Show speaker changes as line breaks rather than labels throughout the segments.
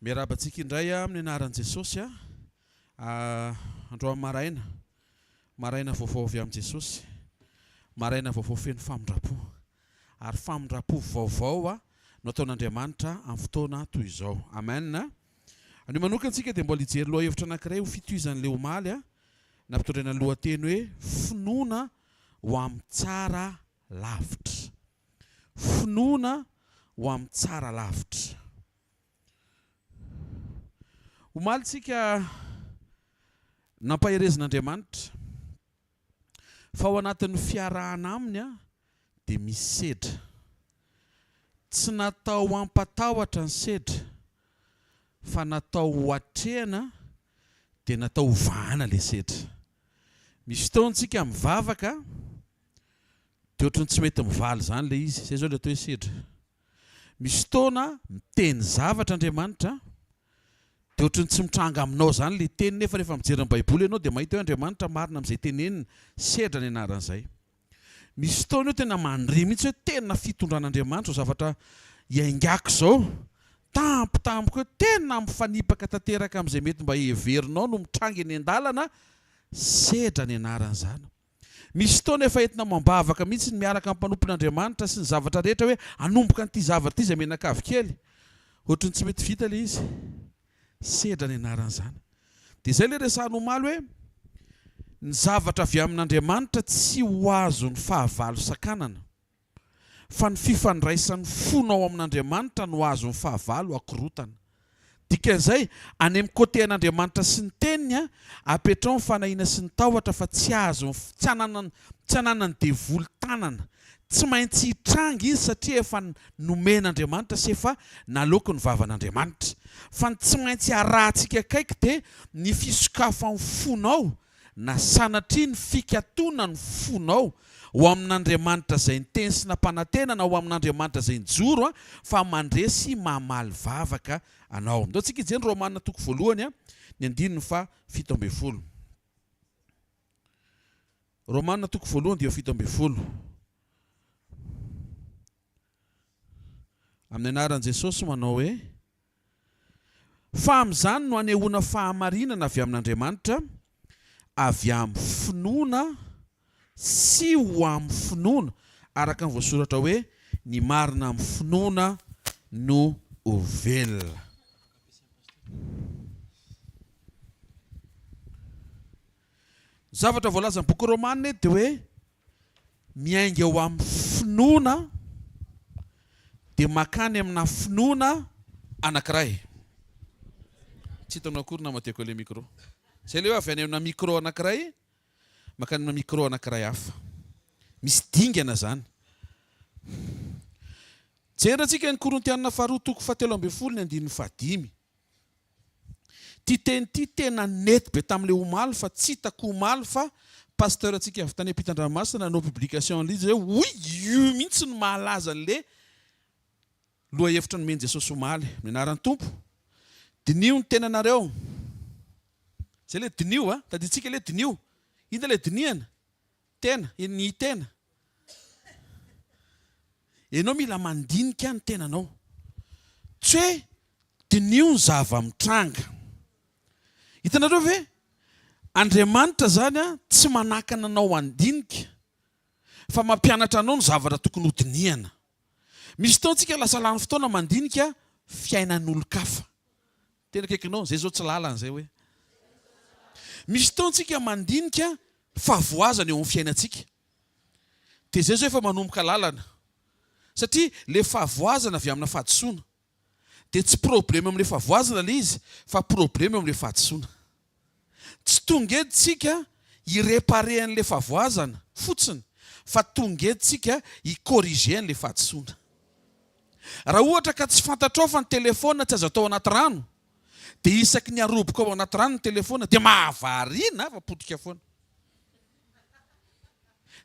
Miarabantsika indray amin'ny anaran'i Jesosy andro amin'ny maraina vaovao avy amin'i Jesosy, maraina vaovao feno famindrapo, ary famindrapo vaovao no ataon'Andriamanitra amin'ny fotoana toy izao. Amen. Ny manokantsika dia mbola hijery lohahevitra anankiray ho fitohizan'ilay omaly nampitondrena lohateny hoe finoana ho amin'ny tsara lavitra. Finoana ho amin'ny tsara lavitra. Omalytsika nampaherezan'Andriamanitra fa ao anatin'ny fiarahana aminy dia misy sedra. Tsy natao hampatahotra ny sedra fa natao ho atrehana dia natao ho vahana ilay sedra. Misy fotoantsika mivavaka dia ohatrany tsy mety mivaly izany ilay izy, izay izao ilay atao hoe sedra. Misy fotoana miteny zavatra Andriamanitra dia ohatrany tsy mitranga aminao izany ilay teny, nefa rehefa mijery ny Baiboly ianao dia mahita hoe Andriamanitra marina amin'izay teneniny, sedra ny anaran'izay. Misy fotoana io tena mandre mihitsy hoe tena fitondran'Andriamanitra ho zavatra hiaingako izao, tampotampoka hoe tena mifanipaka tanteraka amin'izay mety mba heverinao no mitranga eny an-dalana, sedra ny anaran'izany. Misy fotoana efa entina mambavaka mihitsy ny miaraka amin'ny mpanompon'Andriamanitra sy ny zavatra rehetra hoe hanomboka an'ity zavatra ity izay menakavokely, ohatrany tsy mety vita ilay izy, sedra ny anaran'izany. Dia izay ilay resahana omaly hoe ny zavatra avy amin'Andriamanitra tsy ho azo ny fahavalo sakanana, fa ny fifandraisan'ny fona ao amin'Andriamanitra no azo ny fahavalo akorotana. Dikan'izay any amin'ny côté an'Andriamanitra sy ny teniny apetrao ny fanahiana sy ny tahotra fa tsy azo tsy hananany devoly tanana, tsy maintsy hitranga izy satria efa nomen'Andriamanitra sy efa naloko ny vavan'Andriamanitra. Fa tsy maintsy arahantsika kaiky dia ny fisokafan'ny fonao na sanatria ny fikatona ny fonao ho amin'Andriamanitra izay niteny sy nampanantenana, ho amin'Andriamanitra izay nijoro fa mandresy mamaly vavaka anao. Ndao tsika hijery Romanina toko voalohany ny 7:10. Romanina toko voalohany dia 7:10. Amin'ny anaran'i Jesosy manao hoe fa amin'izany no anehoana fahamarinana avy amin'Andriamanitra, avy amin'ny finoana sy ho amin'ny finoana, araka ny voasoratra hoe ny marina amin'ny finoana no ho velona. Zavatra voalaza amin'ny boky Romanina dia hoe miainga eo amin'ny finoana dia makany amina finoana anankiray. Tsy hitanao akory na mateko ilay micro. Izay ilay hoe avy any amina micro anankiray makany amina micro anankiray hafa. Misy dingana izany. Jerentsika ny Korintianina faharoa toko 7:15. Ty teny ty tena nety be tamin'ilay omaly fa tsy hitako omaly fa pasteur antsika avy tany ampitan-dranomasina nanao publication lizy hoe oy io mihitsy ny mahalaza an'ilay lohahevitra nomeny Jesosy omaly amin'ny anaran'ny Tompo. Dinio ny tenanareo. Izay ilay dinio taditsika ilay dinio. Inona ilay diniana? Tena, ny tena. Ianao mila mandinika ny tenanao. Tsy hoe dinio ny zava-mitranga. Hitanareo ve? Andriamanitra zany tsy manakana anao andinika fa mampianatra anao ny zavatra tokony ho diniana. Misy fotoantsika lasa lany fotoana mandinika fiainan'olon-kafa. Tena kaikinao, zay zao tsy lalan'izay hoe. Misy fotoantsika mandinika fahavoazana eo amin'ny fiainantsika. Dia zay zao efa manomboka lalana. Satria le fahavoazana avy amina fahadisoana dia tsy problema amin'ilay fahavoazana ilay izy, fa problema amin'ilay fahadisoana. Tsy tonga editsika hireparer an'ilay fahavoazana fotsiny, fa tonga editsika hikorriger an'ilay fahadisoana. Raha ohatra ka tsy fantatrao fa ny telefona tsy azo atao anaty rano, dia isaky ny aroboka ao anaty rano ny telefona dia mahavariana fa potika foana.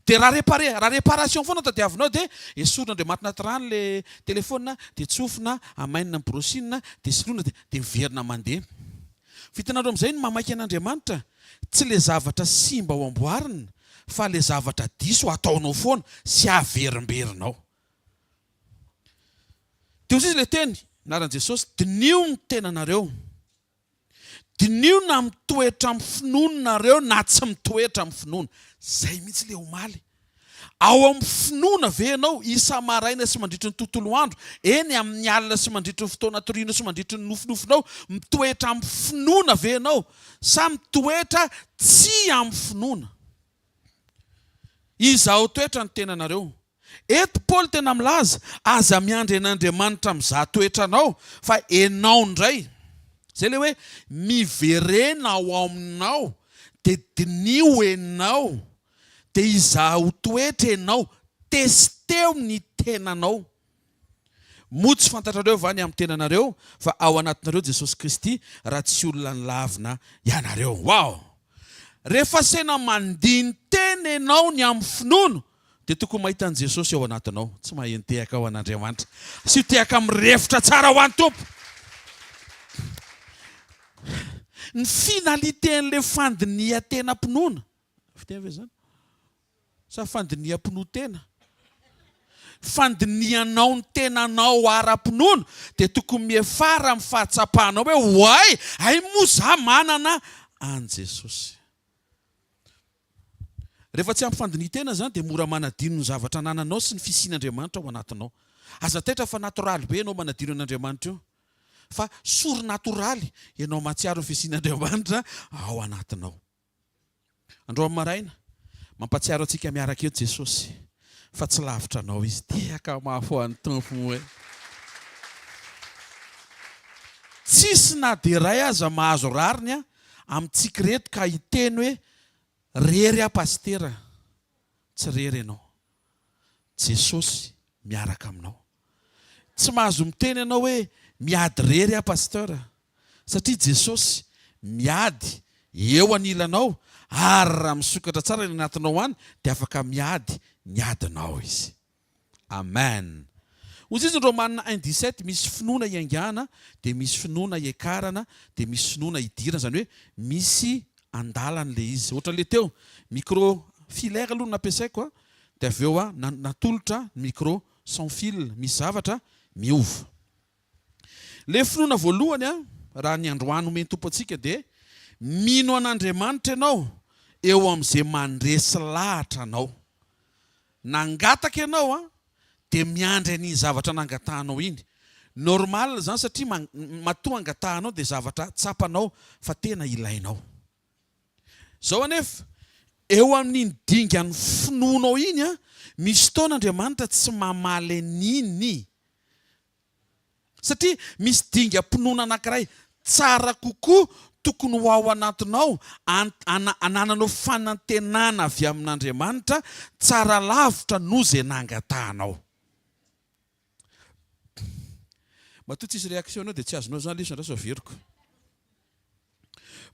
Dia raha réparation foana tadiavinao dia esorina Andriamanitra anaty rano ilay telefona, dia tsofina, amainina amin'ny brosina, dia soloina dia miverina mandeha. Vitanareo amin'izay ny mamaky an'Andriamanitra, tsy ilay zavatra simba ho amboarina, fa ilay zavatra diso ataonao foana sy averimberinao. Dia izy ilay teny naran Jesosy dinio ny tenanareo. Dinio na mitoetra amin'ny finoanareo na tsy mitoetra amin'ny finoana. Zay mihitsy le omaly. Ao amin'ny finoana ve ianao isa maraina sy mandritry ny tontolo andro, eny amin'ny alina sy mandritry ny fotoana toriana sy mandritry ny nofinofinao, mitoetra amin'ny finoana ve ianao sa mitoetra tsy amin'ny finoana? Izaho toetra ny tenanareo. Eto Paul tena milaza, aza miandry an'Andriamanitra amin'izah toetranao, fa enao ndray. Zay le hoe miverena ao aminao, dia dinio enao, dia izaho toetra enao, testeo ny tenanao. Moa tsy fantatrareo va ny amin'ny tenanareo, fa ao anatinareo Jesosy Kristy, raha tsy olona ny lavina ianareo. Wow! Rehefa sena mandiny teny enao ny amin'ny finoana, dia tokony mahita an Jesosy ao anatinao. Tsy maheno tehaka ao an'Andriamanitra. Sy tehaka mirefitra tsara ho an'ny Tompo. Ny finalitén'le fandinihan-tena-pinoana. Fiteny ve zany? Sa fandinihan-pinoa-tena? Fandinihanao ny tenanao ara-pinoana, dia tokony miefara amin'ny fahatsapahanao hoe hoay, ay moa za manana an Jesosy. Rehefa tsy ampy fandinihan-tena zany, dia mora manadino ny zavatra anananao sy ny fisian'Andriamanitra ao anatinao. Aza taitra fa natoraly be ianao manadino an'Andriamanitra io, fa sor-natoraly ianao matsiaro ny fisian'Andriamanitra ao anatinao. Andro amin'ny maraina, mampatsiaro antsika miaraka eto Jesosy, fa tsy lavitra anao izy. Tehaka mafy ho an'ny Tompo hoe tsisy na dia iray aza mahazo rariny amintsika reto ka hiteny hoe rery pastera. Tsy rery ianao. Jesosy miaraka aminao. Tsy mahazo miteny ianao hoe miady rery pastera, satria Jesosy miady eo anilanao, ary raha misokatra tsara ny anatinao any, dia afaka miady ny adinao izy. Amen. Hoy izy ny Romanina 1:17, misy finoana iangana, dia misy finoana iankarana, dia misy finoana idirana, zany hoe misy andalana le izy. Ohatran'le teo, micro filaire aloha nampiasaiko, dia avy eo natolotra micro sans fil, misy zavatra miova. Le finoana voalohany, raha ny androany omeny Tompo antsika, dia mino an'Andriamanitra ianao eo amin'izay mandresy lahatra anao. Nangataka ianao dia miandry an'iny zavatra nangatahanao iny. Normal zany, satria matoa angatahanao dia zavatra tsapanao fa tena ilainao. Zao anefa, eo amin'iny dingan'ny finoanao iny, misy fotoana Andriamanitra tsy mamaly an'iny. Satria misy dingam-pinoana anankiray tsara kokoa tokony ho ao anatinao, anananao fanantenana avy amin'Andriamanitra tsara lavitra noho izay nangatahanao. Matoa tsisy réaction anao dia tsy azonao zany lesona ndray saveriko.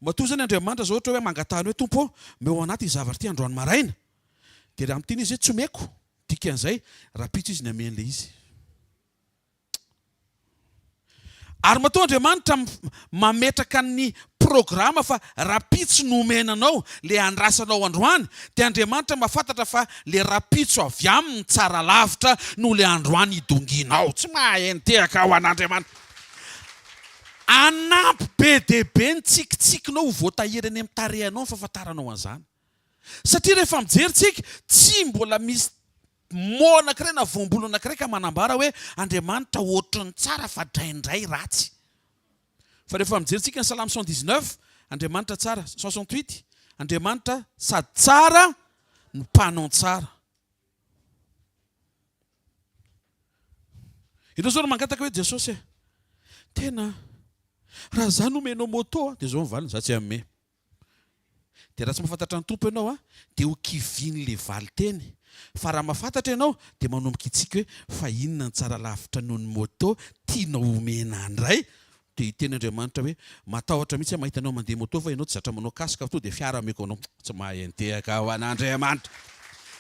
Matoa zany Andriamanitra zao ohatra hoe mangatahana hoe Tompo, meo anaty zavatra ty androany maraina. Dia raha amin'itiny izy hoe tsy omeko, dikan'izay rapitso izy ny amen'le izy. Ary matoa Andriamanitra mametraka ny programa fa rapitso no omenanao le andrasanao androany, dia Andriamanitra mahafantatra fa le rapitso avy aminy tsara lavitra no le androany idonginao. Tsy maheno tehaka ao an'Andriamanitra. Anampy be dia be ny tsikitsikinao ho voatahiry any amin'ny tarehanao ny fahafantaranao an'izany. Satria rehefa mijery tsika, tsy mbola misy mo anankiray na voambolo anankiray ka manambara hoe Andriamanitra ohatrany tsara fa draindray ratsy. Fa rehefa mijery tsika ny Salamy 119, Andriamanitra tsara. 68, Andriamanitra sady tsara ny mpanao tsara. Ianao zao no mangataka hoe Jesosy, tena raha zany omenao moto, dia zao mivalina, za tsy hamme. Dia raha tsy mahafantatra ny Tompo ianao, dia ho kiviany le valy teny. Fa raha mahafantatra ianao, dia manomboka itsika hoe fa inona ny tsara lavitra noho ny moto tianao omena andray. Dia hiteny Andriamanitra hoe matahotra mihitsy mahita anao mandeha moto fa ianao tsy zatra manao kasika fa to dia fiara ameko anao. Tsy maheno tehaka ao an'Andriamanitra.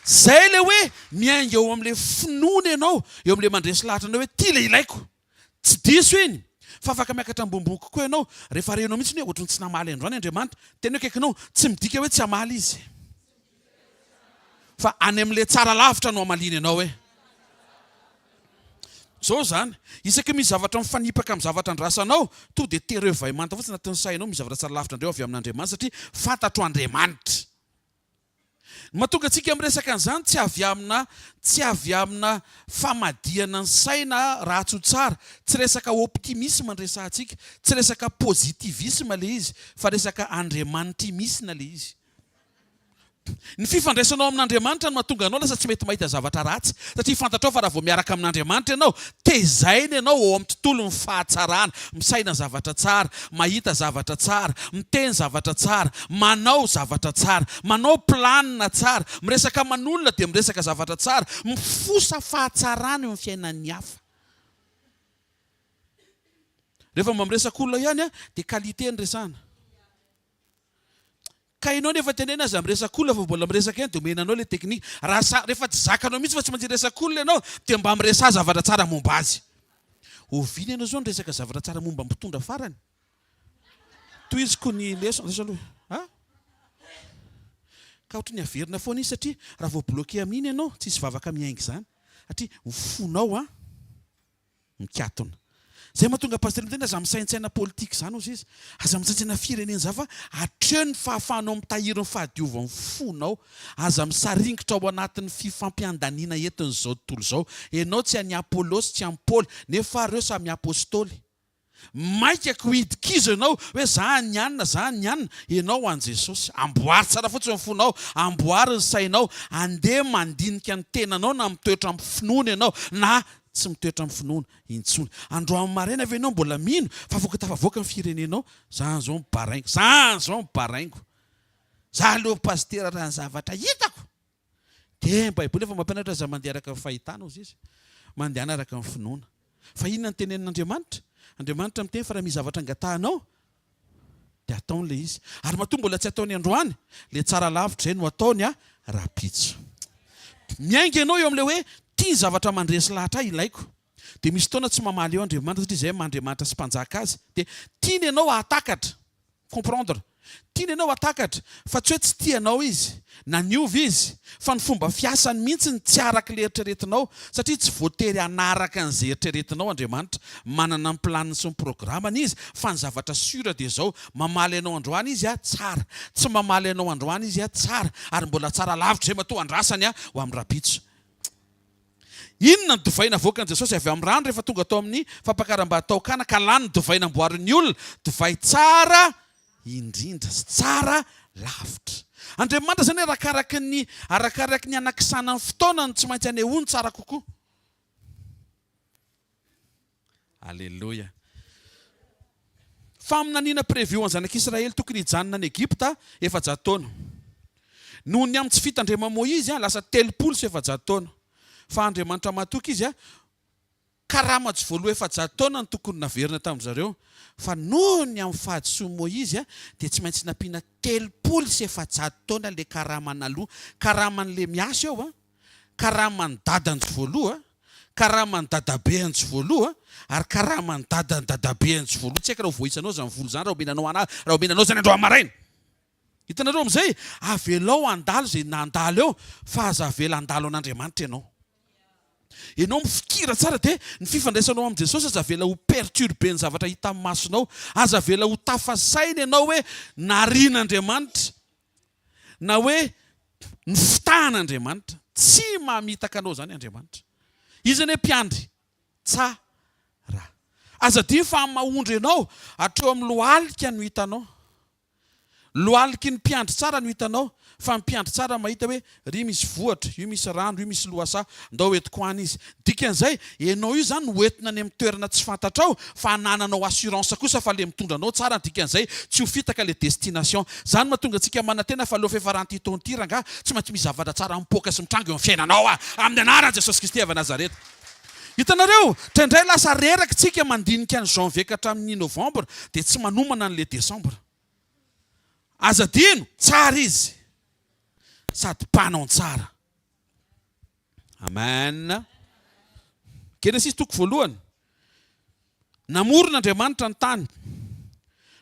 Zay le hoe miainga eo amin'le finoana ianao, eo amin'le mandresy lahatra anao hoe ty le ilaiko. Tsy diso iny. Fa afaka miakatra ambomboky koa ianao, rehefa renao mihitsy hoe ohatrany tsy namaly androany Andriamanitra, tena hoe kaikinao tsy midika hoe tsy hamaly izy. Fa any amin'le tsara lavitra no hamalina ianao hoe. Zao zany, isaka misy zavatra mifanipaka amin'ny zavatra andrasanao, to dia tereo manta fotsiny anatin'ny sainao misy zavatra tsara lavitra andreo avy amin'Andriamanitra satria fantatro Andriamanitra. Mahatonga antsika miresaka an'izany tsy avy amina famadihana ny saina ratso tsara, tsy resaka optimisme ny resantsika, tsy resaka positivisme le izy, fa resaka andriamanitrimisme le izy. Ny fifandraisanao amin'Andriamanitra no mahatonga anao lasa tsy mety mahita zavatra ratsy, satria fantatrao fa raha vao miaraka amin'Andriamanitra ianao, tezaina ianao ao amin'ny tontolon'ny fahatsarana, misaina zavatra tsara, mahita zavatra tsara, miteny zavatra tsara, manao zavatra tsara, manao planina tsara, miresaka aman'olona dia miresaka zavatra tsara, mifosa fahatsarana eo amin'ny fiainan'ny hafa. Rehefa miresaka olona ihany dia qualité ny resana. Ka ianao nefa tenena aza miresaka olona fa mbola miresaka ihany dia omenanao ilay teknika. Rehefa tsy zakanao mihitsy fa tsy maintsy resaka olona ianao dia mba miresa zavatra tsara momba azy. Oviana ianao zao niresaka zavatra tsara momba mpitondra farany. Tohiziko ny leso ka ohatry ny averina foana izy satria raha vao bloqué amin'iny ianao tsisy vavaka miainga izany. Satria fonao mikatona. Zay mahatonga pasteur miteny aza misaintsaina politika izany ozy izy. Aza misaintsaina firenena za fa hatreo ny fahafahanao mitahiry ny fahadiovan'ny fonao. Aza misaringitra ao anatin'ny fifampiandaniana entin'izao tontolo izao. Ianao tsy an'i Apolosy, tsy an'i Paoly, nefa ireo samy apôstôly. Maikako hidikizo ianao hoe za nianina, za nianina. Ianao an'i Jesosy. Amboary tsara fotsiny ny fonao, amboary ny sainao, andeha mandinika ny tenanao na mitoetra amin'ny finoana ianao na tsy mitoetra amin'ny finoana intsony. Androany maraina ve ianao mbola mino fa voaka tafavoaka ny firenenao, za zao mibaraingo. Za aleo pasteur raha ny zavatra hitako. Dia Baiboly efa mampianatra za mandeha araka ny fahitana ozy izy. Mandeha araka ny finoana. Fa inona ny tenenin'Andriamanitra? Andriamanitra miteny fa raha misy zavatra angatahanao dia ataon'le izy. Ary matoa mbola tsy ataony androany, le tsara lavitra izay no ataony rapitso. Miainga ianao eo amin'ilay hoe tia zavatra mandresy lahatra ilaiko. Dia misy fotoana tsy mamaly eo Andriamanitra satria izay Andriamanitra sy mpanjaka azy. Dia tiany ianao hatakatra, comprendre. Tiany ianao hatakatra, fa tsy hoe tsy tianao izy, na niova izy, fa ny fomba fiasany mihitsy ny tsy araka le eritreretinao, satria tsy voatery hanaraka an'izay eritreretinao Andriamanitra. Manana ny planiny sy ny programany izy, fa ny zavatra sura dia izao, mamaly ianao androany izy tsara, tsy mamaly ianao androany izy tsara, ary mbola tsara lavitra izay matoa andrasany ho amin'ny rapitso. Inona ny divaina avoakan'i Jesosy avy amin'ny rano rehefa tonga tao amin'ny fampakaram-batao-kana ka lany ny divaina amboarin'ny olona, divay tsara indrindra sy tsara lavitra. Andriamanitra zany arakaraky ny anakisana ny fotoana tsy maintsy anehoany tsara kokoa. Alleluia. Fa amin'nanina prévu ny zanak'Israely tokony hijanona any Egypta 400 taona. Noho ny amin'ny tsy fitandrema Moïse lasa 300 sy 400 taona. Fa Andriamanitra mahatoky izy karama tsy voaloha 400 taona ny tokony naverina tamin'izareo. Fa noho ny amin'ny fahadisoan'i Moïse dia tsy maintsy nampiana 300 sy 400 taona le karaman'aloha. Karaman'le miasa eo karaman'ny dadany tsy voaloha, karaman'ny dadabeany tsy voaloha, ary karaman'ny dadany dadabeany tsy voaloha. Tsy haiko raha voisanao zany volo zany raha omenanao zany andro amaraina. Hitanareo amin'izay avelao andalo izay nandalo eo, fa aza avela andalo an'Andriamanitra ianao. Ianao mifikira tsara dia ny fifandraisanao amin'i Jesosy aza avela ho perturbe ny zavatra hita amin'ny masonao, aza avela ho tafasaina ianao hoe narian'Andriamanitra, na hoe ny fitahan'Andriamanitra. Tsy mahamitaka anao zany Andriamanitra. Izy ny mpiandry tsara. Aza dia fa mahondro ianao hatreo amin'ny lohalika no hitanao. Lohalika ny mpiandry tsara no hitanao. Fa ny mpiandry tsara mahita hoe ry misy vohatra, io misy rano, io misy loasa, ndao entiko any izy. Dikan'izay, ianao io zany hoentina any amin'ny toerana tsy fantatrao, fa hanananao assurance kosa fa le mitondra anao tsara. Dikan'izay, tsy ho fitaka le destination. Zany mahatonga antsika manantena fa aloha fiafaranty tontiranga, tsy maintsy misy zavatra tsara mipoaka sy mitrango eo amin'ny fiainanao amin'ny anaran'i Jesosy Kristy avy Nazareta. Hitanareo, traindray lasa reraka tsika mandinika ny janvier ka hatramin'ny novembre dia tsy manomana an'le décembre. Aza dino, tsara izy. Sady mpanao tsara. Amen. Genesis toko voalohany. Namorona Andriamanitra ny tany,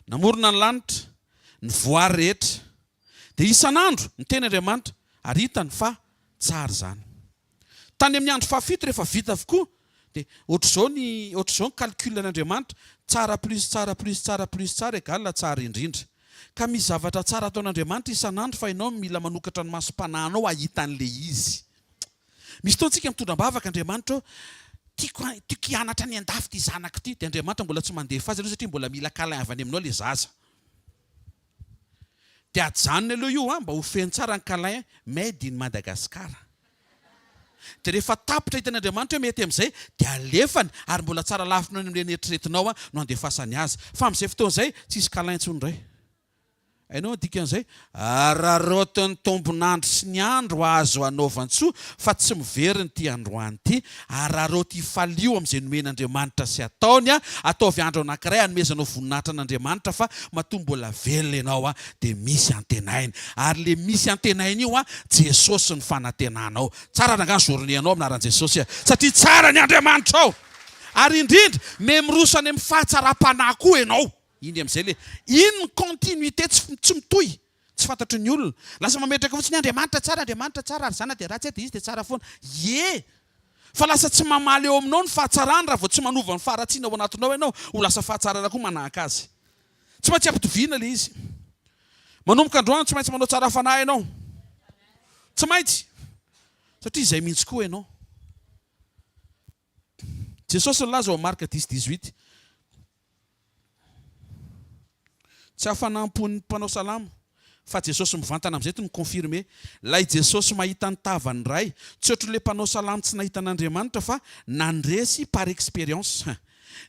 namorona ny lanitra, ny voary rehetra. Dia isan'andro ny teny Andriamanitra ary hitany fa tsara zany. Tany amin'ny andro fahafito rehefa vita avokoa dia ohatr'izao ny calcul an'Andriamanitra, tsara plus tsara plus tsara plus tsara égale tsara indrindra. Ka misy zavatra tsara ataon'Andriamanitra isan'andro fa ianao mila manokatra ny masom-pananao ahita an'ilay izy. Misy taontsika mitondra bavaka Andriamanitra, tiako hianatra ny andafy ty zanako ty, dia Andriamanitra mbola tsy mandefa azy satria mbola mila kalay avy any aminao ilay zaza. Dia ajanony aloha io mba ho feny tsara ny kalay, made in Madagasikara. Dia rehefa tapitra hitan'Andriamanitra mety amin'izay dia alefany ary mbola tsara lafina ny eritreretinao no andefasany azy. Fa amin'izay fotoan'izay tsisy kalay intsony ray. Hainao dikan'izay, ararotin'ny tombonandro sy ny andro azo anaovantsò fa tsy miveriny ty androany ty, araroty ifalio amin'izay nomen'Andriamanitra sy ataony ataovy andro anankiray hanomezanao voninahitra an'Andriamanitra fa matoa mbola velona ianao dia misy antenainy. Ary le misy antenainy io Jesosy ny fanantenanao. Tsara nangany zoronianao aminaran'i Jesosy satria tsara ny Andriamanitra ao. Ary indrindra memorosany amin'ny fahatsara-panahy koa ianao. Iny amin'izay le iny continuité tsy mitohy, tsy fantatry ny olona. Lasa mametraka fotsiny Andriamanitra tsara ary zana dia ratsy dia izy dia tsara foana. Fa lasa tsy mamaly eo aminao ny fahatsarany raha vao tsy manova ny faharatsiana ao anatinao ianao ho lasa fahatsarana koa manahaka azy. Tsy maintsy ampitoviana le izy. Manomboka androany tsy maintsy manao tsara fanahy ianao. Tsy maintsy. Satria izay mihitsy koa ianao. Jesosy nilaza ao Marka 10:18. Tsy hafanampony mpanao salamo fa Jesosy mivantana amin'izay ny confirmer. Lay Jesosy mahita ny tavany ray, tsy ohatry le mpanao salamo tsy nahita an'Andriamanitra fa nandresy par expérience.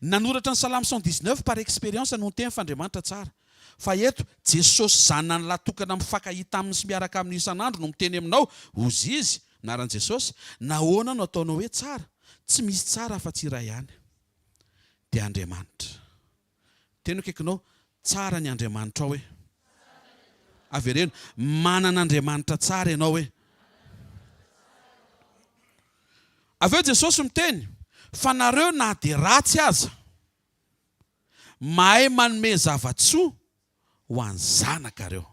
Nanoratra ny salamo 119 par expérience no teny fa Andriamanitra tsara. Fa eto Jesosy zanany latokana mifankahita aminy sy miaraka amin'ny isan'andro no miteny aminao, ozy izy naran'i Jesosy, nahoana no ataonao hoe tsara? Tsy misy tsara fa tsy iray ihany, dia Andriamanitra. Teny akaikinao, tsara ny Andriamanitra ao hoe. Avereno, manana Andriamanitra tsara ianao hoe. Aveo Jesosy miteny, fa nareo na dia ratsy aza, mahay manome zavatsoa ho an'ny zanakareo.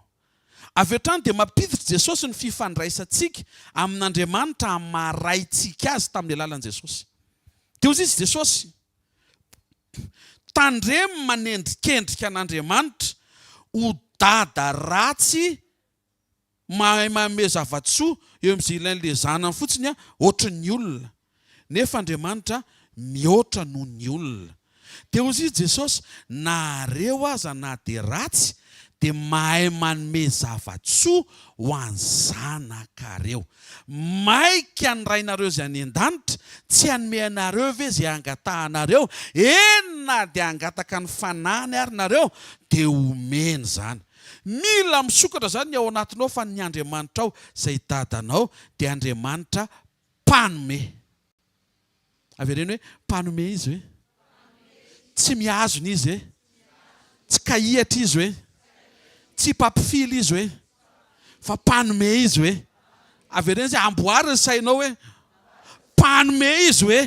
Aveo trany dia mampiditra Jesosy ny fifandraisantsika amin'Andriamanitra amin'ny maharaintsika azy tamin'ny alalan'i Jesosy. Dia ozy izy Jesosy tandremo manendrikendrika an'Andriamanitra ho dada ratsy mahay manome zavatsoa eo amin'izay ilain'ilay zanany fotsiny ohatry ny olona. Nefa Andriamanitra mihoatra noho ny olona. Dia ozy izy Jesosy, nareo aza na dia ratsy dia mahay manome zavatsoa ho an'ny zanakareo. Maika ny rainareo izay any an-danitra, tsy hanome anareo ve izay angatahanareo? Na dia angataka ny fanany ary nareo dia omeny zany. Mila misokatra zany ny ao anatinao fa ny Andriamanitra ao izay dadanao dia Andriamanitra mpanome. Avereno hoe mpanome izy hoe? Tsy mihazona izy hoe? Tsy kahihatra izy hoe? Tsy pampifily izy hoe? Fa mpanome izy hoe? Avereno izay amboary ny sainao hoe? Mpanome izy hoe?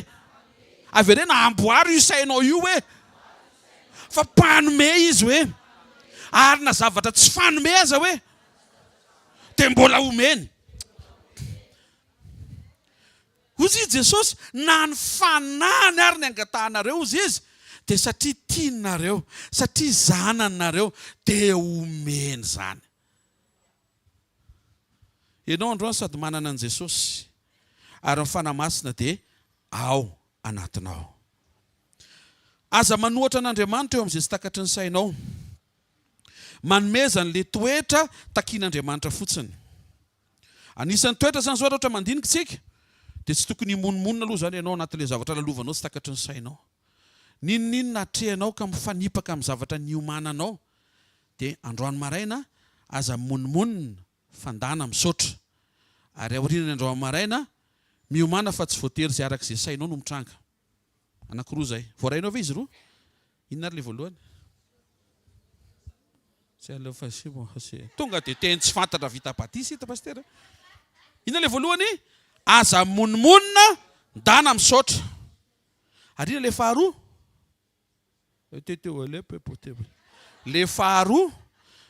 Avereno amboary io sainao io hoe? Fa mpanome izy hoe? Ary na zavatra tsy fanome aza hoe? Dia mbola omeny. Ozy izy Jesosy, na ny fanany ary ny angatahanareo ozy izy, dia satria tianareo, satria zananareo, dia omeny zany. Ianao androany sady manana an' Jesosy, ary ny fanamasina dia ao anatinao. Aza manohatra an'Andriamanitra eo amin'izay tsy takatry ny sainao. Manomezany le toetra takian'Andriamanitra fotsiny. Anisan'ny toetra zany zao ohatra mandinika tsika, dia tsy tokony himonomonina aloha zany ianao anatin'ilay zavatra lalovanao tsy takatry ny sainao. Ninonina atrehanao ka mifanipaka amin'ny zavatra niomananao, dia androany maraina aza mimonomonina, fandana misaotra. Ary aorianany androany maraina miomana fa tsy voatery izay arak'izay sainao no mitranga. Anankiroa zay. Voarainao ve izy roa? Inona ary le voalohany? Tonga dia teny tsy fantatra vita batisy hita pastera. Inona le voalohany? Aza monimonina, dana misaotra. Ary inona le faharoa? Le faharoa,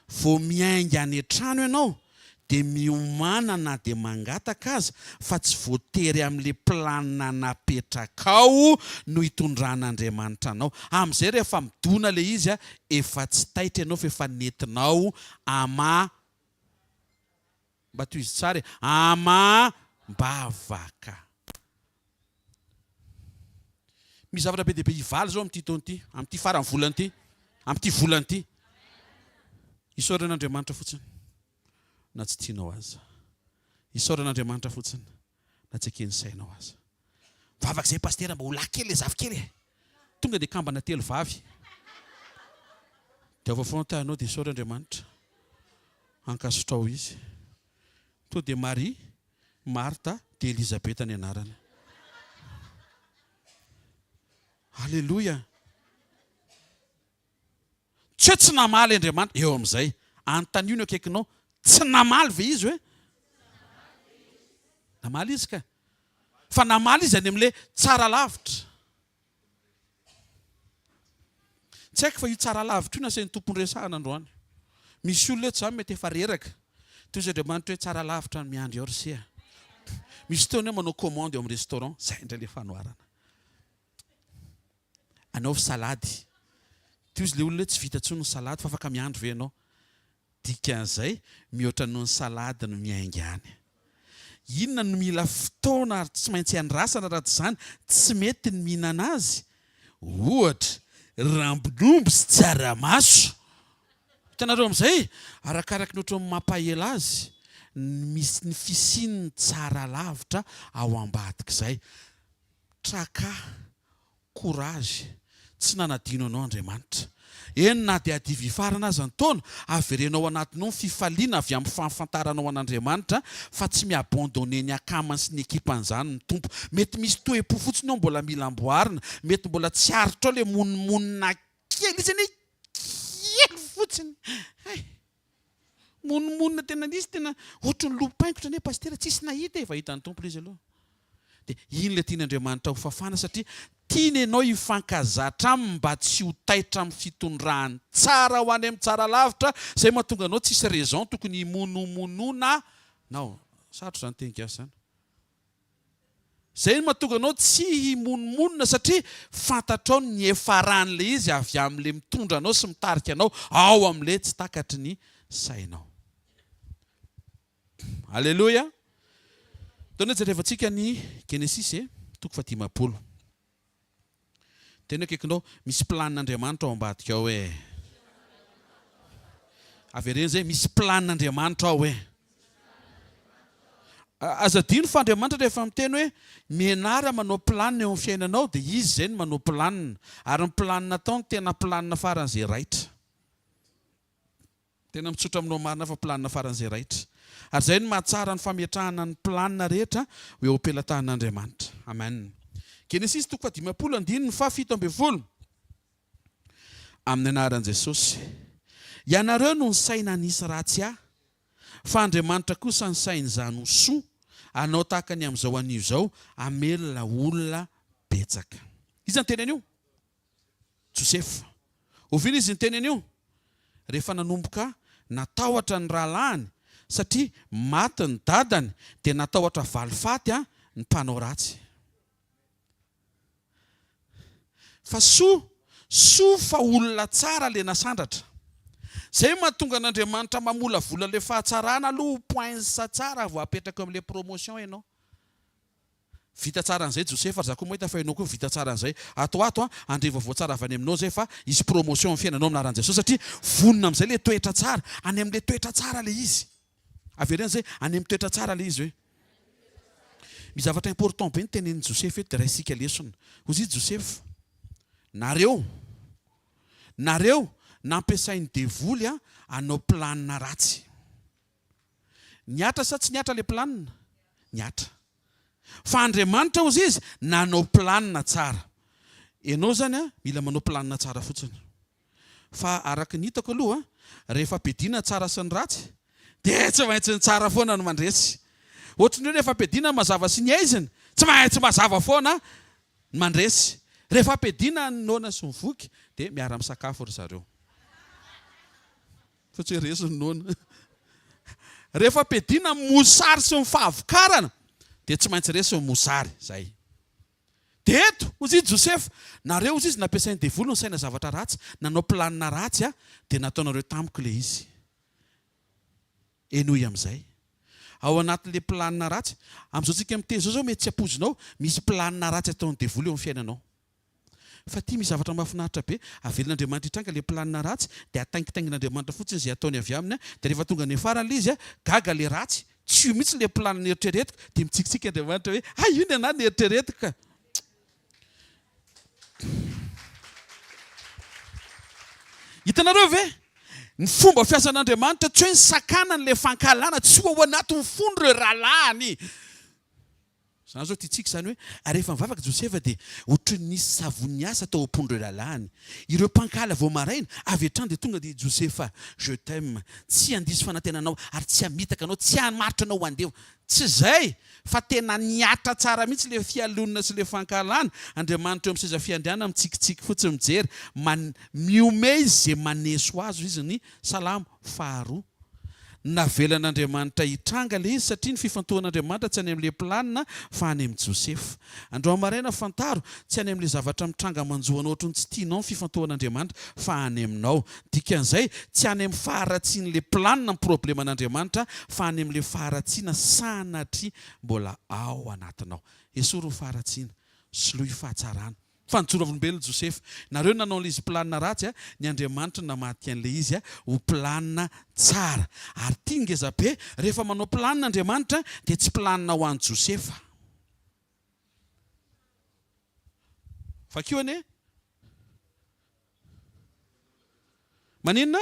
vao miainga any an-trano ianao dia miomanana dia mangataka aza fa tsy voatery amin'ilay planina napetraka ao no hitondran'Andriamanitra anao. Amin'izay rehefa midona ilay izy efa tsy taitra ianao fa efa nentinao mba toy izy tsara amam-bavaka. Misy zavatra be dia be hivaly zao amin'ity taona ity, amin'ity farany volana ity, amin'ity volana ity. Isaoran'Andriamanitra fotsiny na tsy tianao aza. Isaoran'Andriamanitra fotsiny na tsy ekeny sainao aza. Vavaka izay pastera mba ho lahy kely ilay zafikely. Tonga dia kambana telo vavy. Dia foana tahanao dia isaoran'Andriamanitra ankasotrao izy. To dia Marie, Martha dia Elisabeth ny anarany. Halleluja. Tsy namaly Andriamanitra eo amin'izay. Anontaniana akaikinao, tsy namaly ve izy hoe? Namaly izy ka. Fa namaly izy any amin'ilay tsara lavitra. Tsy haiko fa io tsara lavitra io nasain'ny tompony resahana androany. Misy olona eto izany mety efa reraka. Toy izy Andriamanitra hoe tsara lavitra ny miandry ao risia. Misy fotoana manao commande eo amin'ny restaurant, izay indray ilay fanoharana. Anaovy salady. Toy izy ilay olona tsy vita intsony ny salady fa afaka miandry ve ianao. Dikan'izay mihoatra noho ny salady no miainga any. Inona no mila fotoana ary tsy maintsy andrasana raha izany tsy mety ny mihinana azy? Ohatra, rambolombo sy tsaramaso. Hitanareo amin'izay, arakaraka ny ohatran'ny mampahela azy, misy ny fisiany tsara lavitra ao ambadika izay. Traka, courage, tsy nanadino anao Andriamanitra. Eny na dia adivy farana aza ny taona, averenao anatinao ny fifaliana avy amin'ny fahafantaranao an'Andriamanitra fa tsy miabandone ny akamany sy ny ekipan'izany ny tompo. Mety misy toe-po fotsiny ao mbola mila amboarina, mety mbola tsy aritra ao ilay monimonina kely izy ny kely fotsiny. Monimonina tena nisy tena ohatran'ny lopaingotra ane pastera tsisy nahita efa hitan'ny tompo izy aloha. Dia iny ilay tian'Andriamanitra ho fafana satria tiany ianao hifankazatra aminy mba tsy ho taitra amin'ny fitondrany tsara ho any amin'ny tsara lavitra, izay mahatonga anao tsisy raison tokony himonomonona nao. Sarotra izany teny gasy izany. Izay mahatonga anao tsy himonomonona satria fantatrao ny efaran'ilay izy avy amin'ilay mitondra anao sy mitarika anao ao amin'ilay tsy takatry ny sainao. Halleluja. Taona jerevantsika ny Genesis toko 10. Tena akaikinao misy planin'Andriamanitra ao ambadika ao hoe. Avereny zay misy planin'Andriamanitra ao hoe. Azadino fa Andriamanitra rehefa miteny hoe mianara manao planina eo amin'ny fiainanao dia izy izay no manao planina. Ary ny planina taony tena planina faran'izay raitra. Tena mitsotra aminao marina fa planina faran'izay raitra. Ary izay no mahatsara ny fametrahana ny planina rehetra ho eo am-pelantan'Andriamanitra. Amen. Genesis toko 10:7-20. Amin'ny anaran'i Jesosy. Ianareo no ny saina nisy ratsy ahy, fa Andriamanitra kosa ny sain'izany ho soa, anao tahaka ny amin'izao anio izao, amelona olona betsaka. Izy ny teneny io? Josefa. Oviana izy ny teneny io? Rehefa nanomboka natahotra ny rahalahiny, satria maty ny dadany, dia natahotra valifaty ny mpanao ratsy. Fa soa fa olona tsara le nasandratra. Izay mahatonga an'Andriamanitra mamola vola le fahatsarana aloha point sa tsara vao apetraka amin'ilay promotion ianao. Vita tsara an'izay Josefa, za koa mahita fa ianao koa vita tsara an'izay. Ato andreva voatsara avy any aminao zay fa isy promotion amin'ny fiainanao amin'ny anaran'i Jesosy satria vonona amin'izay le toetra tsara, any amin'ilay toetra tsara le izy. Avereny zay any amin'ny toetra tsara le izy hoe. Misy zavatra important be ny tenen'i Josefa eto dia raisika lesona. Hozy izy Josefa, nareo nampiasain'ny devoly anao planina ratsy. Niatra sa tsy niatra le planina? Niatra. Fa Andriamanitra hozy izy nanao planina tsara. Ianao zany mila manao planina tsara fotsiny. Fa araka ny hitako aloha, rehefa ampiadiana tsara sy ny ratsy, dia tsy maintsy ny tsara foana no mandresy. Ohatran'ny hoe rehefa ampiadiana mazava sy ny aiziny, tsy maintsy mazava foana no mandresy. Rehefa ampiadiana ny nona sy ny voky, dia miara misakafo ry zareo. Fa tsy hoe resy ny nona. Rehefa pedina mosary sy mifahavokarana dia tsy maintsy resy mosary zay. Dia eto ozy Joseph, nareo ozy izy nampiasainy devoly ny saina zavatra ratsy, nanao planina ratsy dia nataonareo tamiko le izy. Enoy amin'izay. Ao anatin'le planina ratsy, amin'izao tsika miteny zao mety tsy apozinao, misy planina ratsy ataon'ny devoly eo amin'ny fiainanao. Fa ity misy zavatra mahafinaritra be, avelin'Andriamanitra hitranga le planina ratsy dia ataingitaingin'Andriamanitra fotsiny izay ataony avy aminy dia rehefa tonga ny farany izy gaga le ratsy, tsy io mihitsy le planina eritreretika dia mitsikitsiky Andriamanitra hoe io ny anahy ny eritreretika. Hitanareo ve? Ny fomba fiasan'Andriamanitra tsy hoe ny sakanany le fankalana, tsy ho ao anatin'ny fony ireo rahalahiny. Zany zao tiatsika zany hoe rehefa mivavaka Joseph dia ohatran'ny nisy savony asa tao am-pondreo lalahany. Ireo mpankala vao maraina avy hatrany dia tonga dia Joseph, je t'aime, tsy handiso fanantenanao ary tsy hamitaka anao, tsy hamaritra anao handeha. Tsy izay, fa tena niatra tsara mihitsy le fialonana sy le fankalana. Andriamanitra eo amin'ny seza fiandriana mitsikitsiky fotsiny mijery, miome izy izay maneso azo izy ny Salamo 2. Navelan'Andriamanitra hitranga le izy satria ny fifantohan'Andriamanitra tsy any amin'le planina fa any amin'ny Joseph. Andro maraina fantaro, tsy any amin'le zavatra mitranga manjoana ohatrany tsy tianao ny fifantohan'Andriamanitra fa any aminao. Dikan'izay tsy any amin'ny faharatsian'le planina ny probleman'Andriamanitra fa any amin'le faharatsiana sanatria mbola ao anatinao. Esory ny faharatsiana, soloy fahatsarana. Fa nijoro olombelona Joseph, nareo nanao izy planina ratsy ny Andriamanitra namaty an'le izy ho planina tsara. Ary tia ngeza be, rehefa manao planina Andriamanitra dia tsy planina ho an'i Joseph. Fa kio ane? Maninona?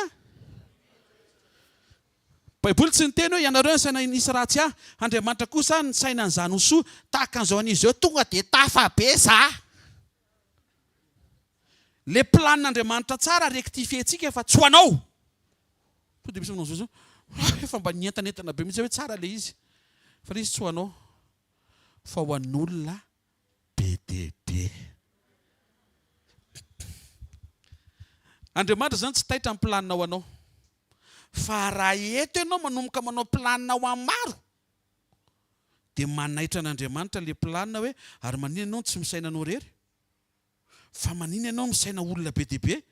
Baiboly tsy niteny hoe ianareo ny saina nisy ratsy Andriamanitra kosa ny saina an'izany ho soa, tahaka an'izao an'izy eo tonga dia tafa be za. Le planin'Andriamanitra tsara rectifie-tsika fa tsy ho anao. To dia misy aminao zao efa mba nientanentana be mihitsy hoe tsara le izy. Fa le izy tsy ho anao, fa ho an'olona be dia be. Andriamanitra zany tsy taitra ny planina ho anao. Fa raha eto ianao manomboka manao planina ho amin'ny maro, dia manaitra an'Andriamanitra le planina hoe ary manina ianao tsy misaina anao rery. Fa manina ianao misaina olona be dia be.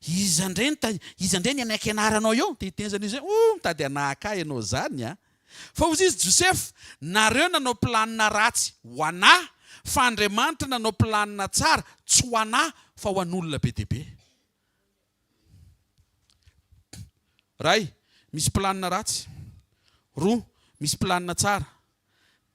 Iza indray ny anaiky anaranao eo dia hitenzana izy hoe mitady anahaka ianao zany. Fa ozy izy Joseph, nareo nanao planina ratsy ho anahy, fa Andriamanitra nanao planina tsara tsy ho anahy fa ho an'olona be dia be. Ray, misy planina ratsy. Roa, misy planina tsara.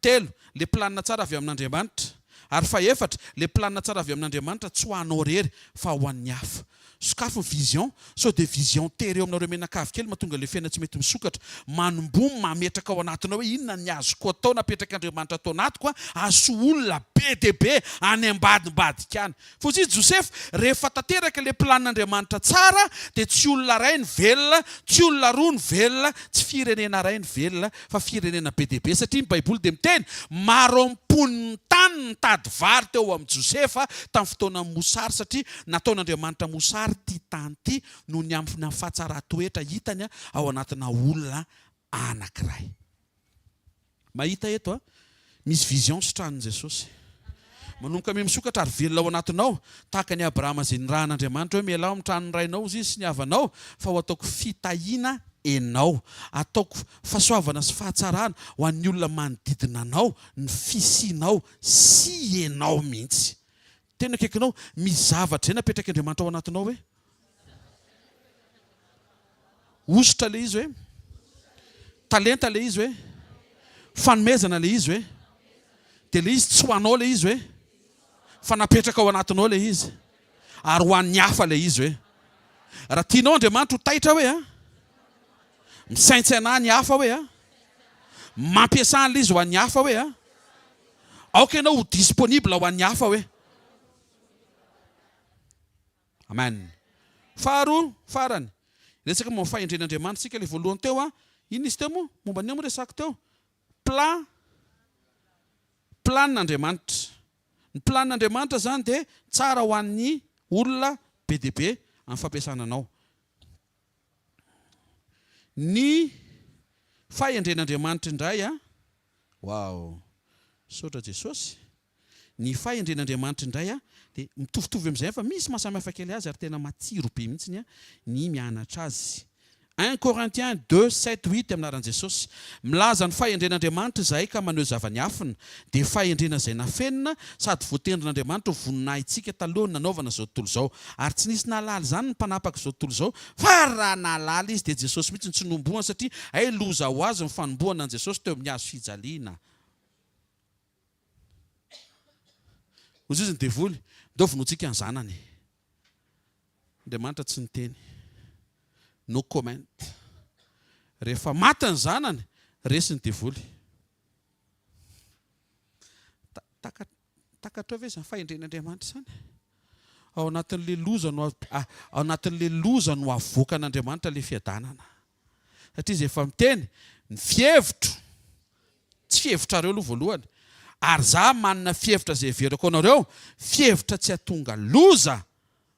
Telo, le planina tsara avy amin'Andriamanitra. Ary faefatra, le planina tsara avy amin'Andriamanitra tsy ho anao rery fa ho an'ny hafa. Sokafo vision, so dia vision tery eo aminareo menakavy kely mahatonga le fiaina tsy mety misokatra. Manombomy mametraka ao anatinao hoe inona ny azoko atao napetrak'Andriamanitra atao anatiko aso olona be dia be any ambadimbadika any. Fa ozy Joseph, rehefa tanteraka le planin'Andriamanitra tsara dia tsy olona ray ny velona, tsy olona roa ny velona, tsy firenena ray ny velona, fa firenena be dia be. Satria ny Baiboly dia miteny maro ampon'ny tany nitady vary teo amin'ny Joseph tamin'ny fotoana mosary, satria nataon'Andriamanitra mosary ty tany ty no ny amin'ny fahatsara-toetra hitany ao anatina olona anankiray. Mahita eto misy vision sitranin' Jesosy. Manomboka ame misokatra ary velona ao anatinao, tahaka ny Abrahama izay nirahan'Andriamanitra hoe mialao amin'ny tranony rainao izy sy ny havanao, fa ho ataoko fitahiana enao, ataoko fahasoavana sy fahatsarana ho an'ny olona manodidina anao, ny fisianao sy enao mihitsy. Tena akaikinao misy zavatra izay napetraka Andriamanitra ao anatinao hoe ositra le izy hoe, talenta le izy hoe, fanomezana le izy hoe, dia le izy tsy ho anao le izy hoe, fa napetraka ao anatinao le izy ary ho an'ny hafa le izy hoe. Raha tianao Andriamanitra ho taitra hoe misaintsaina ny hafa hoe mampiasana le izy ho an'ny hafa hoe aoka ianao ho disponible ho an'ny hafa hoe. Amen. Faharoa, farany. Resaka momba fahendren'Andriamanitra sika le voalohany teo iny izy teo moa, momba ny resaka teo. Planin'Andriamanitra. Ny planin'Andriamanitra zany dia tsara ho an'ny olona be dia be amin'ny fampiasana anao. Ny fahendren'Andriamanitra indray Wow. Sotra Jesosy. Ny fahendren'Andriamanitra indray dia mitovitovy amin'izay fa misy mahasamihafa kely azy ary tena matsiro be mihitsiny ny mianatra azy. 1 Corinthiens 2, 7, 8 aminaran'i Jesosy. Milaza ny fahendren'Andriamanitra izahay ka maneho zavany hafina dia fahendrena izay nafenina sady voatendrin'Andriamanitra voninahitsika taloha nanaovana izao tontolo izao. Ary tsy nisy nalala izany ny mpanapaka izao tontolo izao fa raha nalala izy dia Jesosy mihitsy tsy nomboana satria loza ho azy ny fanomboana an'i Jesosy teo amin'ny hazo fijaliana. Ozy izy ny devoly, ndao vonotsika ny zanany. Andriamanitra tsy niteny. No comment. Rehefa maty ny zanany, resy ny devoly. Takatra ve izany fahendren'Andriamanitra izany? Ao anatin'le loza no avoaka an'Andriamanitra le fiadanana. Satria izy efa miteny, ny fievitro, tsy fievitrareo aloha voalohany. Ary za manana fievitra izay everako anareo, fievitra tsy hatonga loza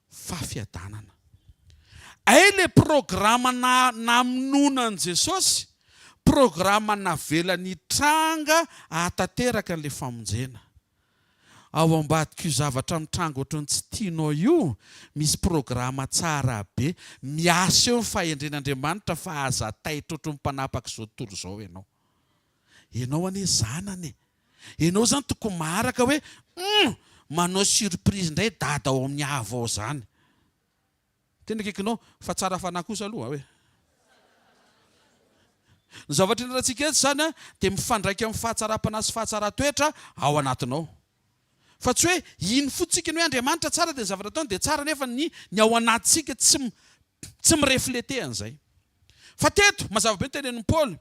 fa fiadanana. Le programa namonona an' Jesosy, programa navelany tranga ahatateraka an'ilay famonjena. Ao ambadika io zavatra mitranga ohatrany tsy tianao io, misy programa tsara be, miasa eo ny fahendren'Andriamanitra fa aza taitra ohatry ny mpanapaka izao tontolo izao ianao. Ianao anie zanany. Ianao zany tokony maharaka hoe manao surprise indray dada ao amin'ny avao zany. Tena kekinao fa tsara fanahy kosa aloha hoe. Ny zavatra hitantsika eto zany dia mifandraika amin'ny fahatsara-panahy sy fahatsara-toetra ao anatinao. Fa tsy hoe iny fotsika ny hoe Andriamanitra tsara dia ny zavatra ataony dia tsara nefa ny ao anatsika tsy mireflete an'izay. Fa teto mazava be ny tenenin'i Paoly.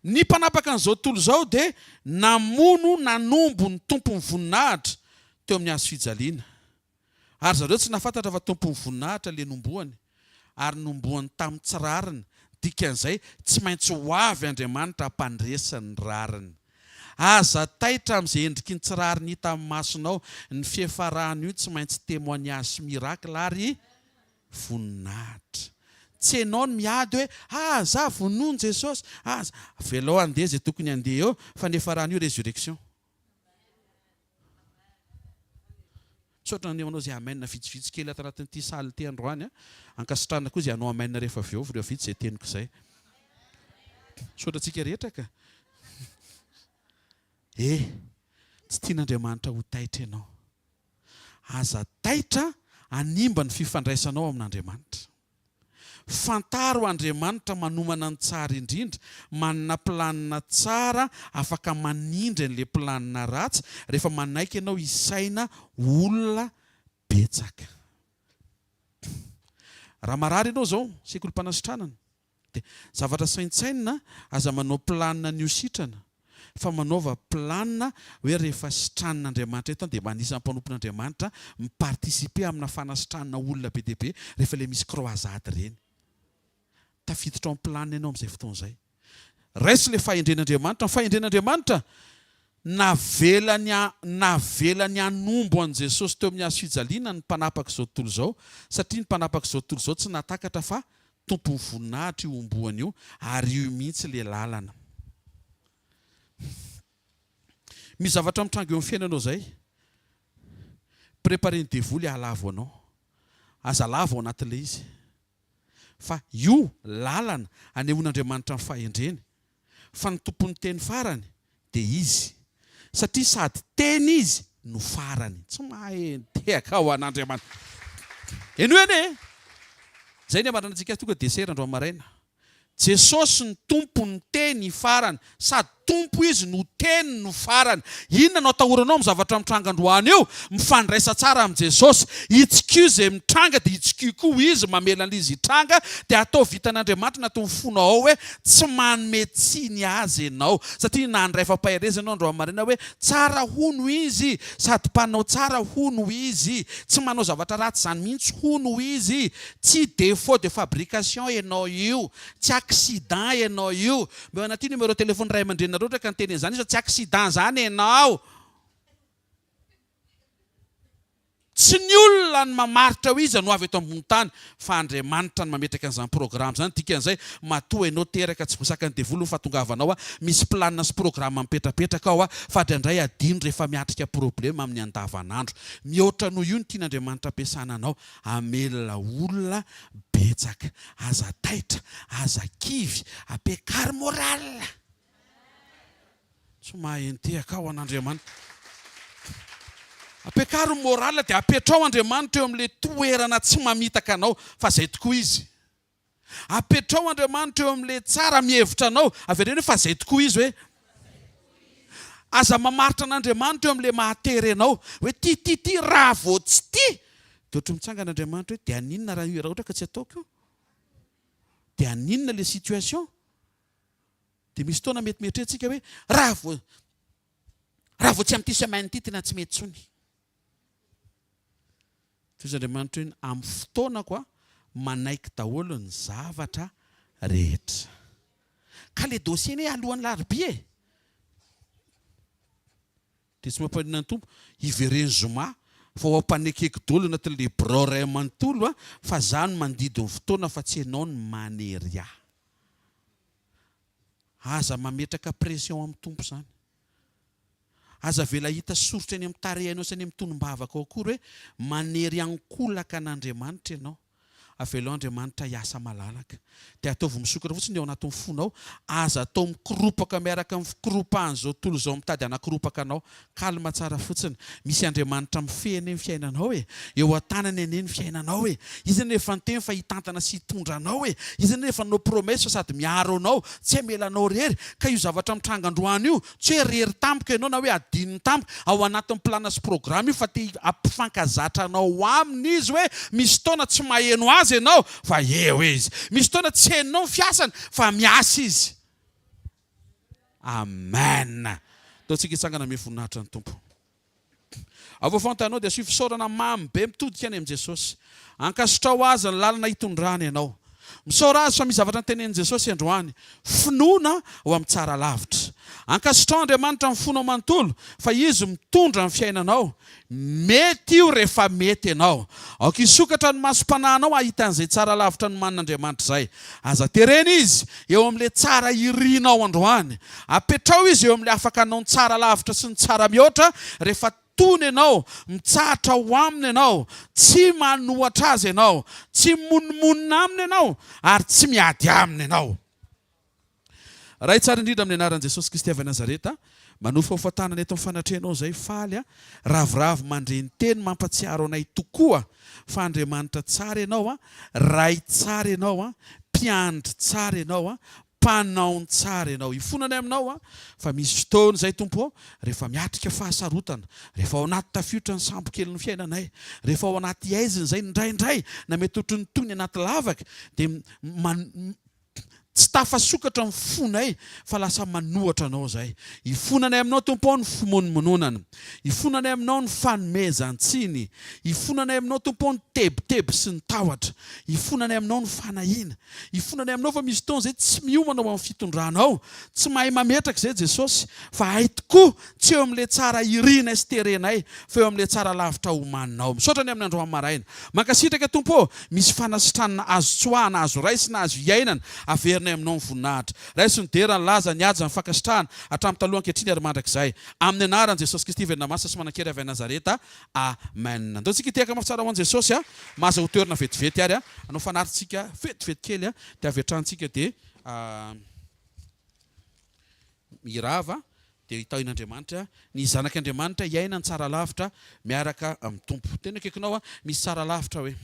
Ny mpanapaka an'izao tontolo izao dia nanombo ny tompony voninahitra teo amin'ny hazo fijaliana. Ary zareo tsy nafantatra fa tompony voninahitra le nomboany. Ary nomboany tamin'ny tsy rariny. Dikan'izay tsy maintsy ho avy Andriamanitra hampandresany rariny. Aza taitra amin'izay endriky ny tsy rariny hita amin'ny masonao, ny fiafarahany io tsy maintsy témoignage sy miracle ary voninahitra. Tsy ianao ny miady hoe za vonoiny Jesosy, velao andeha izay tokony andeha eo fa ny efarahany io résurrection. Sotra ny manao izay amen vitsivitsy kely ato anatin'ity saly ity androany ankasitrana koa izay anao amen rehefa avy eo rehefa vitsy izay teniko izay. Sotra antsika rehetra ka. Tsy tian'Andriamanitra ho taitra ianao. Aza taitra animba ny fifandraisanao amin'Andriamanitra. Fantaro Andriamanitra manomana ny tsara indrindra, manana planina tsara, afaka manindra an'ilay planina ratsy rehefa manaiky ianao isaina olona betsaka. Raha marary ianao izao, Sekoly Fanasitranana, dia zavatra saintsainina aza manao planina ny ho sitrana. Fa manaova planina hoe rehefa sitran'Andriamanitra eto dia manisany mpanompon'Andriamanitra mipartisipe amina fanasitranana olona be dia be rehefa ilay misy croisade ireny. Tafiditra amin'ny planina ianao amin'izay fotoana izay. Resy ilay fahendren'Andriamanitra. Ny fahendren'Andriamanitra navelany hanombo an'i Jesosy teo amin'ny hazo fijaliana ny mpanapaka izao tontolo izao, satria ny mpanapaka izao tontolo izao tsy natakatra fa tompony voninahitra io omboany io, ary io mihitsy ilay lalana. Misy zavatra mitranga eo amin'ny fiainanao izay. Préparé ny devoly halavo anao. Aza lavo ao anatin'ilay izy. Fa io lalana anehoan'Andriamanitra ny fahendreny. Fa ny tompony teny farany dia izy. Satria sady teny izy no farany. Tsy mahay tehaka ao an'Andriamanitra. Eno ene. Zay ny amaranantsika tonga desera andro maraina. Jesosy ny tompony teny farany, sady tompo izy no teny no farany. Inona no atahoranao amin'ny zavatra mitranga androany io? Mifandraisa tsara amin'ny Jesosy. Itsikio izay mitranga dia itsikio koa izy mamela an'izy hitranga, dia atao vitan'Andriamanitra natao mifono ao hoe tsy manome tsiny azy ianao. Satria nandray fampahereza ianao andro marina hoe tsara hono izy, sady mpanao tsara hono izy, tsy manao zavatra ratsy izany mihitsy hono izy, tsy défaut de fabrication ianao io, tsy accident ianao io. Mba anaty numéro téléphone ray aman-drenina roatra ka niteny izany izy tsy accident zany ianao. tsy ny olona ny mamaritra ho izy no avy eto ambony tany fa Andriamanitra ny mametraka an'izany programa zany. Dikan'izay matoa ianao teraka tsy voasaka ny devolo ny fahatongavanao misy planina sy programa mipetrapetraka ao fa indray adino rehefa miatrika problema amin'ny andavanandro. Mihoatra noho io ny tian'Andriamanitra ampiasana anao amelona olona betsaka, aza taitra, aza kivy, ampiakary moral. Tsy mahentehaka ao an'Andriamanitra. Ampiakary moral dia apetrao Andriamanitra eo amin'ilay toerana tsy mamitaka anao fa zay tokoa izy. Apetrao Andriamanitra eo amin'ilay tsara mihevitra anao avereny fa zay tokoa izy hoe aza mamaritra an'Andriamanitra eo amin'ilay mahatery anao hoe ty raha vao tsy ty dia ohatry mitsangana Andriamanitra hoe dia aninona raha ohatra ka tsy ataoko io? Dia aninona ilay situation? Dia misy fotoana mety mieritretsika hoe raha vao tsy amin'ity semaine ity tena tsy mety tsony. Toy Andriamanitra hoe amin'ny fotoanako manaiky daholo ny zavatra rehetra. Ka le dossier ny alohan'ny larobia dia tsy mampanina ny tompo hivereny zoma fa ho ampanekeky dolo anatin'ilay birao ray amanontolo fa zany mandidy ny fotoana fa tsy ianao ny manery ahy. Aza mametraka pression amin'ny tompo zany. Aza vela hita soritra eny amin'ny tarehinao sy eny amin'ny tonom-bavaka ao akory hoe manery ankolaka an'Andriamanitra ianao. Avelao Andriamanitra hiasa malalaka. Dia ataovy misokatra fotsiny eo anatin'ny fonao. Aza atao mikoropaka miaraka amin'ny fikoropahany tontolo izao mitady anakoropaka anao. Kalma tsara fotsiny. Misy Andriamanitra mifehiny ny fiainanao eo an-tanany eny ny fiainanao izy nefa niteny fa hitantana sy hitondra anao izy nefa nanao promesa sady miaro anao, tsy hamelanao rery. Ka io zavatra mitranga androany io tsy hoe rery tampoka ianao na hoe adininy tampoka ao anatin'ny plana sy programa io fa te ampifankazatra anao aminy izy hoe misy taona tsy maheno azy ianao fa eo izy. Misy taona tsy henonao fiasany fa miasa izy. Amen. Taontsika hitsangana me voninahitra ny tompo. Avao fantanao dia asio fisaorana mamy be mitodika any amin'ny Jesosy. Ankasitrao azy ny lalana hitondrany ianao. Misaora azy fa misy zavatra nytenenin Jesosy androany. Finoana ho amin'ny tsara lavitra. Ankasitrao Andriamanitra ny fonao manontolo fa izy mitondra ny fiainanao. Mety io rehefa mety ianao. Aoka hisokatra ny masom-panahinao ahita an'izay tsara lavitra ny manin'Andriamanitra izay. Aza terena izy eo amin'ilay tsara irianao androany. Apetrao izy eo amin'ilay afaka anao ny tsara lavitra sy ny tsara mihoatra rehefa tony ianao, mitsahatra ho aminy ianao, tsy manohatra azy ianao, tsy monimonina aminy ianao, ary tsy miady aminy ianao. Raha tsara indrindra amin'ny anaran'i Jesosy Kristy avy Nazareta, manofa ho fatanana eto amin'ny fanatrehanao izay faly ravoravo mandreny teny mampatsiaro anay tokoa fa Andriamanitra tsara ianao, ray tsara ianao, mpiandry tsara ianao, mpanao tsara ianao. Ifonana aminao fa misy fotoana izay tompo rehefa miatrika fahasarotana, rehefa ao anaty tafiotra ny sambo kely ny fiainanay, rehefa ao anaty aizina izay indraindray na mety ohatry ny tony anaty lavaka dia tsy tafasokatra ny fonay fa lasa manohatra anao izay. Ifonanay aminao tompo ny fimonomononana, ifonanay aminao ny fanomezantsiny, ifonanay aminao tompo ny tebotebo sy ny tahotra, ifonanay aminao ny fanahiana, ifonanay aminao fa misy fotoana izay tsy miomana ao amin'ny fitondranao, tsy mahay mametraka izay Jesosy fa hay tokoa tsy eo amin'ilay tsara iriana sy terenay fa eo amin'ilay tsara lavitra homaninao. Misaotra ny amin'ny androany maraina. Mankasitraka tompo misy fanasitranana azo tsoahana, azo raisina, azo iainana averina aminao ny voninahitra. Raisy ny dera ny laza ny aja ny fankasitrahana hatramin'ny taloha ankehitriny ary mandrakizay. Amin'ny anaran'i Jesosy Kristy venona masina sy manankery avy Nazareta. Amen. Andao tsika hiteka mafitsara ho an'i Jesosy mahaza ho toerana vetivety ary anao fanaritsika vetivety kely dia avy hatranintsika dia mirava dia hitahin'Andriamanitra ny zanak'Andriamanitra hiaina ny tsara lavitra miaraka amin'ny tompo. Tena akaikinao misy tsara lavitra hoe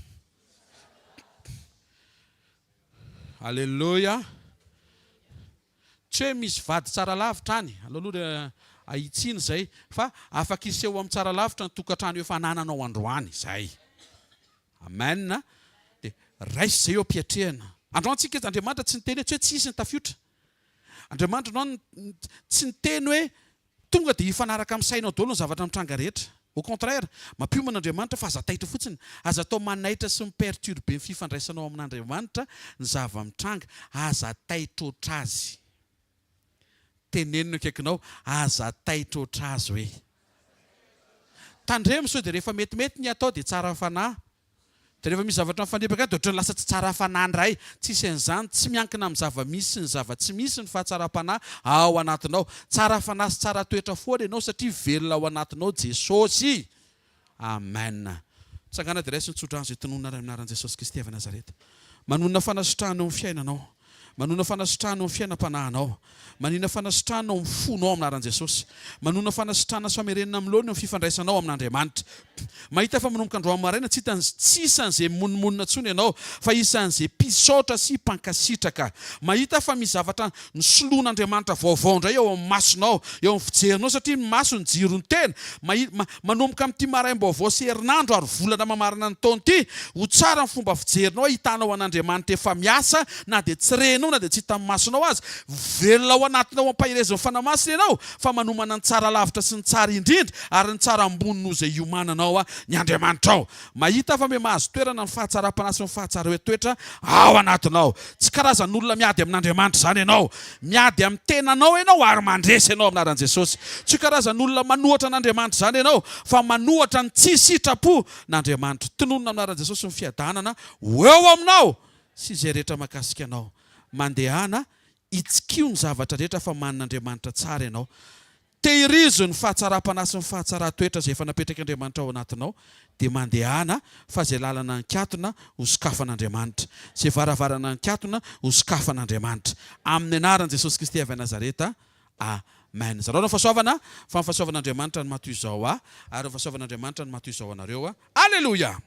Alleluia. Tsy hoe misy vady tsara lavitra any. Aloha ahitsiny izay fa afaka iseho amin'ny tsara lavitra ny tokantrano efa anananao androany izay. Amen. Dia raisy izay eo ampiatrehana. Androantsika Andriamanitra tsy niteny tsy hoe tsisy ny tafiotra. Andriamanitra androany tsy niteny hoe tonga dia hifanaraka amin'ny sainao daholo ny zavatra mitranga rehetra. Au contraire, mampihoman'Andriamanitra fa aza taitra fotsiny, aza atao manaitra sy miperturbe ny fifandraisanao amin'Andriamanitra ny zava-mitranga, aza taitra oatra azy. Tenenina akaikinao, aza taitra oatra azy hoe. tandremo sao dia rehefa metimety ny atao dia tsara fanahy. Dia rehefa misy zavatra mifanipaka dia ohatrany lasa tsy tsara fanahy ndray. Tsisy an'izany, tsy miankina amin'ny zava-misy sy ny zava-tsy misy ny fahatsaram-panahy ao anatinao. Tsara fanahy sy tsara toetra foana ianao satria velona ao anatinao Jesosy. Amen. Tsangana dia raisy nitsotra an'izay tononana anaran'i Jesosy Kristy avy Nazareta. Manonona fanasitrahana eo amin'ny fiainanao. Manona fanasitrahana eo amin'ny fiainam-panahinao. Manina fanasitrahana eo amin'ny fonao amin'anaran'i Jesosy. Manona fanasitrahana sy famerenana amin'ny loana eo amin'ny fifandraisanao amin'Andriamanitra. Mahita fa manomboka androany maraina tsy isan'izay monmonina ntsony ianao fa isan'izay mpisaotra sy mpankasitraka. Mahita fa misy zavatra nosoloan'Andriamanitra vaovao indray eo amin'ny masonao, eo amin'ny fijerinao satria ny maso ny jiro ny tena. Manomboka amin'ity maraim-baovao sy herinandro ary volana mamarana ny taona ity, ho tsara ny fomba fijerinao hitanao an'Andriamanitra efa miasa na dia tsy renao na dia tsy hita amin'ny masonao azy. Velona ao anatinao ampahirezin'ny fanamasina ianao fa manomana ny tsara lavitra sy ny tsara indrindra ary ny tsara ambony noho izay iomananao ny Andriamanitra ao. Mahita fa mahazo toerana ny fahatsara-panahy sy ny fahatsara-toetra ao anatinao. Tsy karazan'olona miady amin'Andriamanitra izany ianao. Miady amin'ny tenanao ianao ary mandresy ianao amin'anaran'i Jesosy. Tsy karazan'olona manohatra n'Andriamanitra izany ianao fa manohatra ny tsy sitrapo n'Andriamanitra. Tononona amin'anaran'i Jesosy ny fiadanana ho eo aminao sy izay rehetra mahakasika anao. Mandehana itsikio ny zavatra rehetra fa manin'Andriamanitra tsara ianao. Tehirizo ny fahatsara-panahy sy ny fahatsara-toetra izay efa napetraka Andriamanitra ao anatinao dia mandehana fa izay lalana nikatona ho sokafan'Andriamanitra. Izay varavarana nikatona ho sokafan'Andriamanitra. Amin'ny anaran'i Jesosy Kristy avy Nazareta. Amen. Zareo fahasoavana fa ny fahasoavan'Andriamanitra no matoy izao ary ny fahasoavan'Andriamanitra no matoy izao anareo. Alleluia.